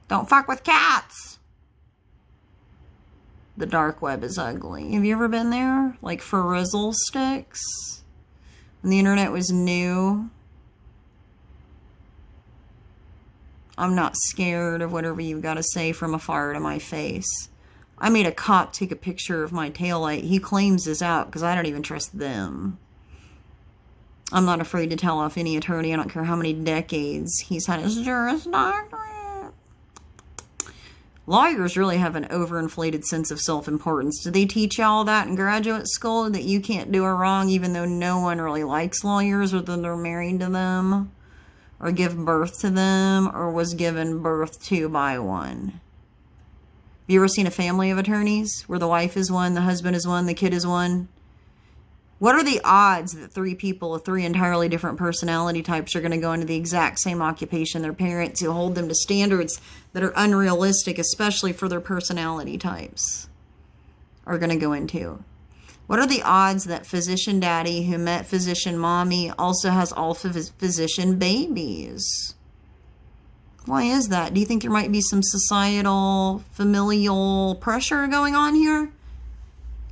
Don't fuck with cats. The dark web is ugly. Have you ever been there? Like for Rizzle sticks? When the internet was new. I'm not scared of whatever you've got to say from afar to my face. I made a cop take a picture of my taillight. He claims this out because I don't even trust them. I'm not afraid to tell off any attorney. I don't care how many decades he's had his Juris Doctorate. Lawyers really have an overinflated sense of self-importance. Do they teach you all that in graduate school? That you can't do a wrong even though no one really likes lawyers or that they're married to them? Or give birth to them? Or was given birth to by one? Have you ever seen a family of attorneys where the wife is one, the husband is one, the kid is one? What are the odds that three people with three entirely different personality types are going to go into the exact same occupation? Their parents who hold them to standards that are unrealistic, especially for their personality types, are going to go into. What are the odds that physician daddy who met physician mommy also has all physician babies? Why is that? Do you think there might be some societal, familial pressure going on here?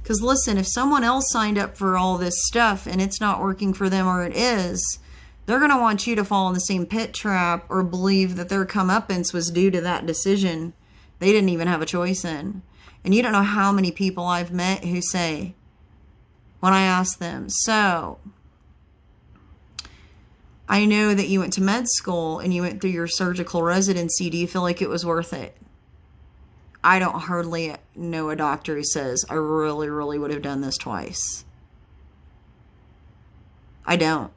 Because listen, if someone else signed up for all this stuff and it's not working for them, or it is, they're going to want you to fall in the same pit trap or believe that their comeuppance was due to that decision they didn't even have a choice in. And you don't know how many people I've met who say, when I ask them, so, I know that you went to med school and you went through your surgical residency. Do you feel like it was worth it? I don't hardly know a doctor who says, I really, really would have done this twice. I don't.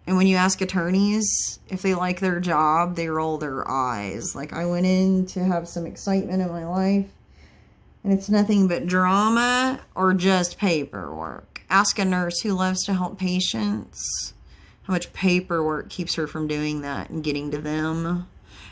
And when you ask attorneys if they like their job, they roll their eyes. Like, I went in to have some excitement in my life, and it's nothing but drama or just paperwork. Ask a nurse who loves to help patients how much paperwork keeps her from doing that and getting to them.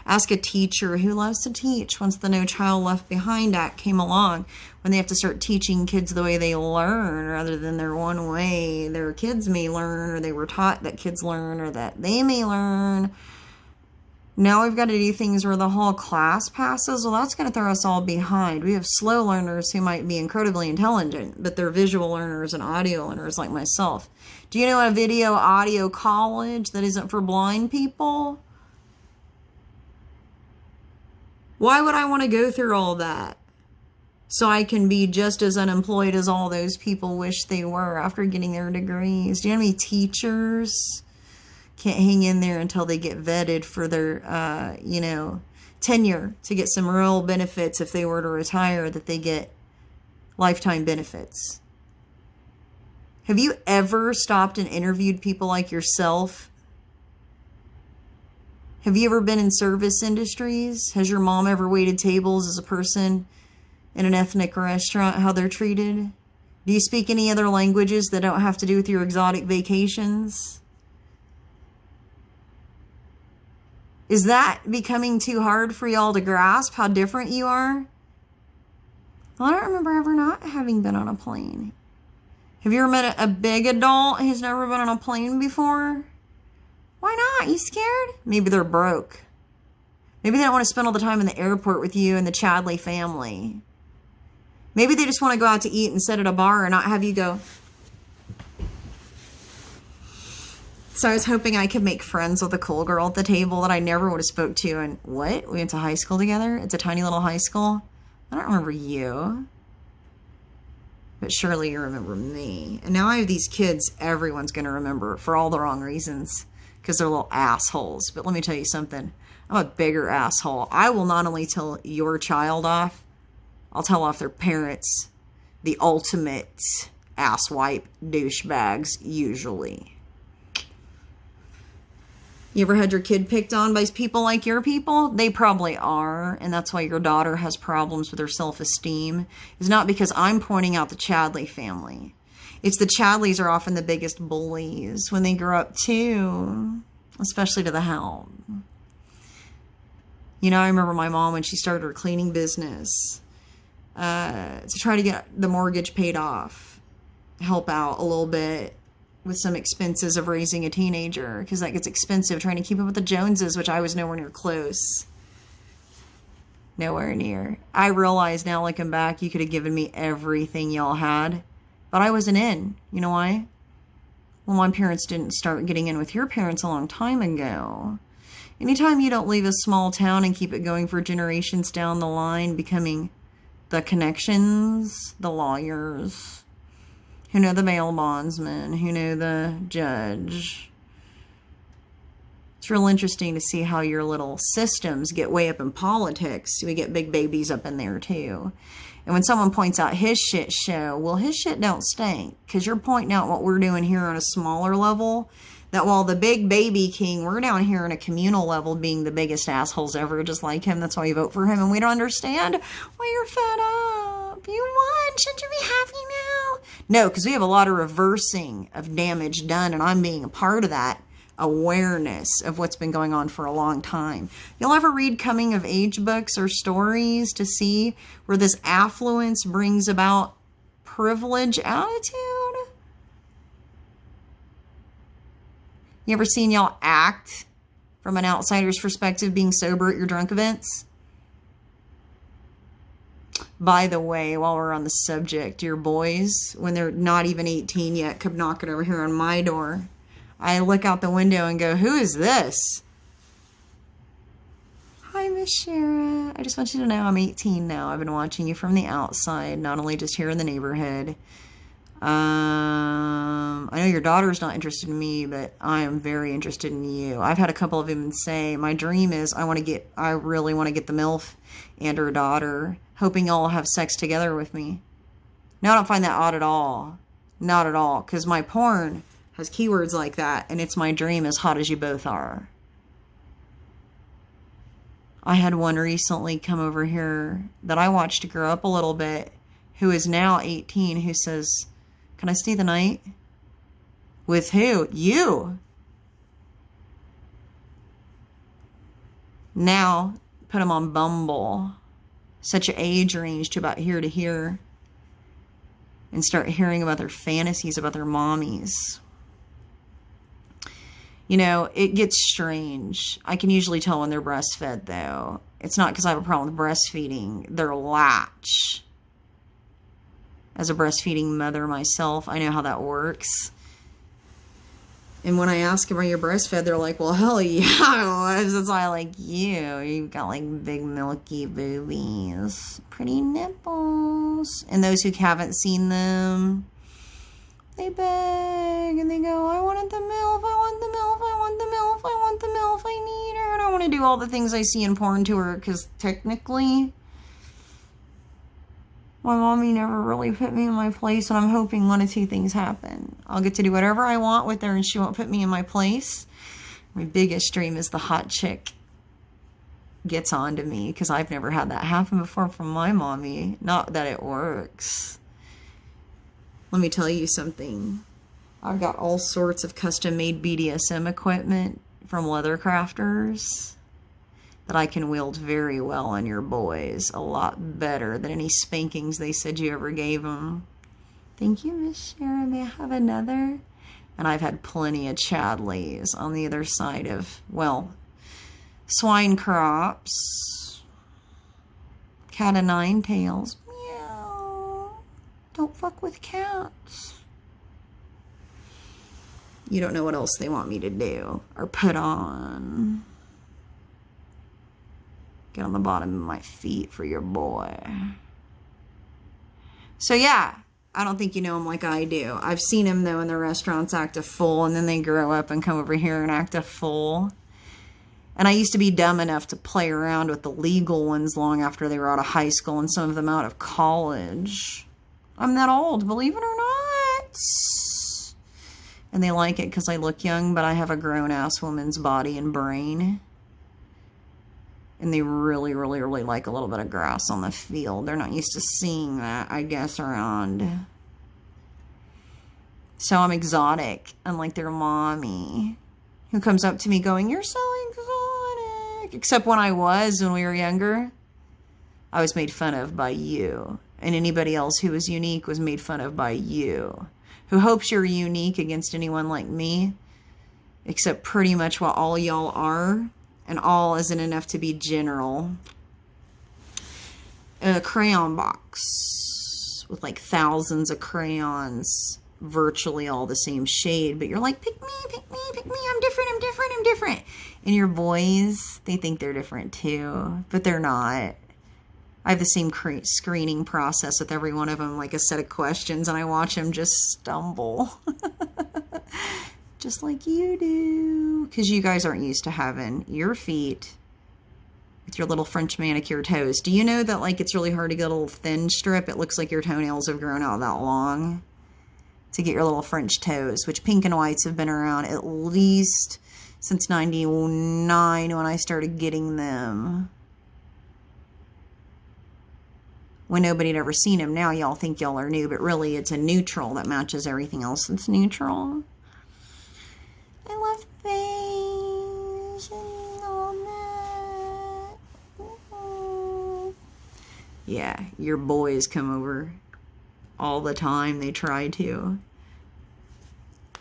Ask a teacher who loves to teach once the No Child Left Behind Act came along, when they have to start teaching kids the way they learn rather than their one way their kids may learn, or they were taught that kids learn, or that they may learn. Now we've got to do things where the whole class passes. Well, that's going to throw us all behind. We have slow learners who might be incredibly intelligent, but they're visual learners and audio learners like myself. Do you know a video audio college that isn't for blind people? Why would I want to go through all that? So I can be just as unemployed as all those people wish they were after getting their degrees. Do you know how many teachers can't hang in there until they get vetted for their, tenure to get some real benefits if they were to retire, that they get lifetime benefits? Have you ever stopped and interviewed people like yourself? Have you ever been in service industries? Has your mom ever waited tables as a person in an ethnic restaurant, how they're treated? Do you speak any other languages that don't have to do with your exotic vacations? Is that becoming too hard for y'all to grasp how different you are? Well, I don't remember ever not having been on a plane. Have you ever met a big adult who's never been on a plane before? Why not? You scared? Maybe they're broke. Maybe they don't want to spend all the time in the airport with you and the Chadley family. Maybe they just want to go out to eat and sit at a bar and not have you go. So I was hoping I could make friends with a cool girl at the table that I never would have spoke to. And what? We went to high school together? It's a tiny little high school? I don't remember you. But surely you remember me. And now I have these kids everyone's going to remember for all the wrong reasons. Because they're little assholes. But let me tell you something. I'm a bigger asshole. I will not only tell your child off, I'll tell off their parents. The ultimate asswipe douchebags, usually. You ever had your kid picked on by people like your people? They probably are, and that's why your daughter has problems with her self-esteem. It's not because I'm pointing out the Chadley family. It's the Chadleys are often the biggest bullies when they grow up too, especially to the help. You know, I remember my mom when she started her cleaning business to try to get the mortgage paid off, help out a little bit with some expenses of raising a teenager, because that gets expensive, trying to keep up with the Joneses, which I was nowhere near close. Nowhere near. I realize now, looking back, you could have given me everything y'all had, but I wasn't in. You know why? Well, my parents didn't start getting in with your parents a long time ago. Anytime you don't leave a small town and keep it going for generations down the line, becoming the connections, the lawyers, who know the bail bondsman, who know the judge. It's real interesting to see how your little systems get way up in politics. We get big babies up in there too. And when someone points out his shit show, well, his shit don't stink. Because you're pointing out what we're doing here on a smaller level. That while the big baby king, we're down here in a communal level being the biggest assholes ever, just like him. That's why you vote for him. And we don't understand why you're fed up. You won. Shouldn't you be happy now? No, because we have a lot of reversing of damage done. And I'm being a part of that awareness of what's been going on for a long time. You'll ever read coming of age books or stories to see where this affluence brings about privilege attitude? You ever seen y'all act from an outsider's perspective being sober at your drunk events? By the way, while we're on the subject, your boys, when they're not even 18 yet, come knocking over here on my door. I look out the window and go, who is this? Hi, Miss Shara. I just want you to know I'm 18 now. I've been watching you from the outside, not only just here in the neighborhood. I know your daughter's not interested in me, but I am very interested in you. I've had a couple of them say, my dream is I really want to get the MILF and her daughter, hoping y'all will have sex together with me. No, I don't find that odd at all. Not at all. Because my porn has keywords like that, and it's my dream as hot as you both are. I had one recently come over here that I watched grow up a little bit, who is now 18, who says, can I stay the night? With who? You. Now, put them on Bumble. Such an age range to about here to here. And start hearing about their fantasies about their mommies. You know, it gets strange. I can usually tell when they're breastfed, though. It's not because I have a problem with breastfeeding. Their latch. As a breastfeeding mother myself, I know how that works. And when I ask them, are you breastfed? They're like, well, hell yeah, I was. That's why I like you. You've got like big milky boobies. Pretty nipples. And those who haven't seen them, they beg and they go, I wanted the MILF, I want the MILF, I want the MILF, I want the MILF, I need her. And I want to do all the things I see in porn to her, because technically, my mommy never really put me in my place, and I'm hoping one of two things happen. I'll get to do whatever I want with her, and she won't put me in my place. My biggest dream is the hot chick gets on to me, because I've never had that happen before from my mommy. Not that it works. Let me tell you something. I've got all sorts of custom-made BDSM equipment from leather crafters that I can wield very well on your boys. A lot better than any spankings they said you ever gave them. Thank you, Miss Shara. May I have another? And I've had plenty of Chadleys on the other side of, well, swine crops, cat of nine tails. Meow. Don't fuck with cats. You don't know what else they want me to do or put on. Get on the bottom of my feet for your boy. So yeah, I don't think you know him like I do. I've seen him though in the restaurants act a fool, and then they grow up and come over here and act a fool. And I used to be dumb enough to play around with the legal ones long after they were out of high school, and some of them out of college. I'm that old, believe it or not. And they like it because I look young, but I have a grown-ass woman's body and brain. And they really, really, really like a little bit of grass on the field. They're not used to seeing that, I guess, around. So I'm exotic, unlike their mommy, who comes up to me going, you're so exotic. Except when we were younger, I was made fun of by you. And anybody else who was unique was made fun of by you. Who hopes you're unique against anyone like me. Except pretty much what all y'all are. And all isn't enough to be general. a crayon box with like thousands of crayons, virtually all the same shade, but you're like, pick me, pick me, pick me, I'm different, I'm different, I'm different. And your boys, they think they're different too, but they're not. I have the same screening process with every one of them, like a set of questions, and I watch them just stumble. Just like you do. Because you guys aren't used to having your feet with your little French manicure toes. Do you know that, like, it's really hard to get a little thin strip? It looks like your toenails have grown out that long to get your little French toes, which pink and whites have been around at least since 99 when I started getting them. When nobody had ever seen them. Now y'all think y'all are new, but really it's a neutral that matches everything else that's neutral. I love beige and all that. Yeah, your boys come over all the time. They try to.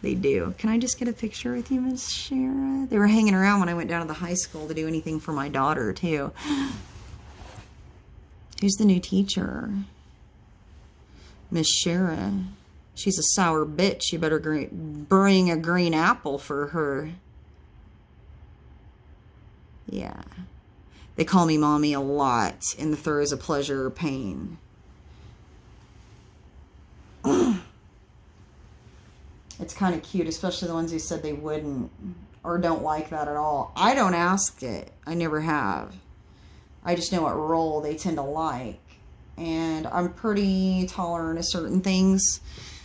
They do. Can I just get a picture with you, Miss Shara? They were hanging around when I went down to the high school to do anything for my daughter, too. Who's the new teacher? Miss Shara. She's a sour bitch. You better bring a green apple for her. Yeah. They call me mommy a lot in the throes of pleasure or pain. It's kind of cute, especially the ones who said they wouldn't or don't like that at all. I don't ask it. I never have. I just know what role they tend to like. And I'm pretty tolerant of certain things.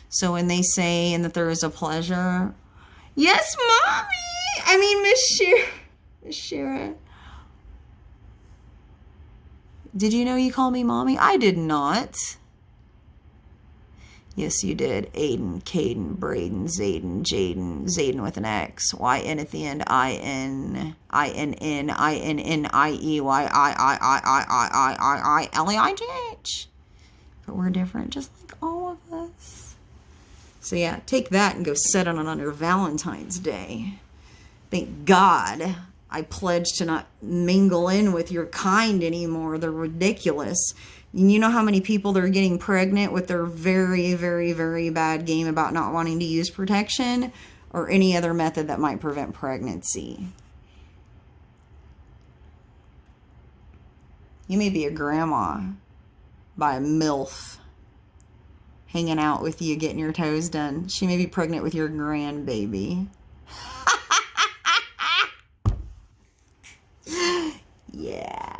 So when they say in the throes of pleasure, yes, mommy! I mean, Miss Shara. Did you know you call me mommy? I did not. Yes, you did. Aiden, Caden, Braden, Zayden, Jaden, Zayden with an X, Y-N at the end, I-N, I-N-N, I-N-N-I-E-Y-I-I-I-I-I-I-I, L-E-I-G-H. But we're different, just like all of us. So yeah, take that and go set it on your Valentine's Day. Thank God I pledged to not mingle in with your kind anymore. They're ridiculous. You know how many people they're getting pregnant with their very, very, very bad game about not wanting to use protection or any other method that might prevent pregnancy. You may be a grandma by a MILF hanging out with you, getting your toes done. She may be pregnant with your grandbaby. Yeah.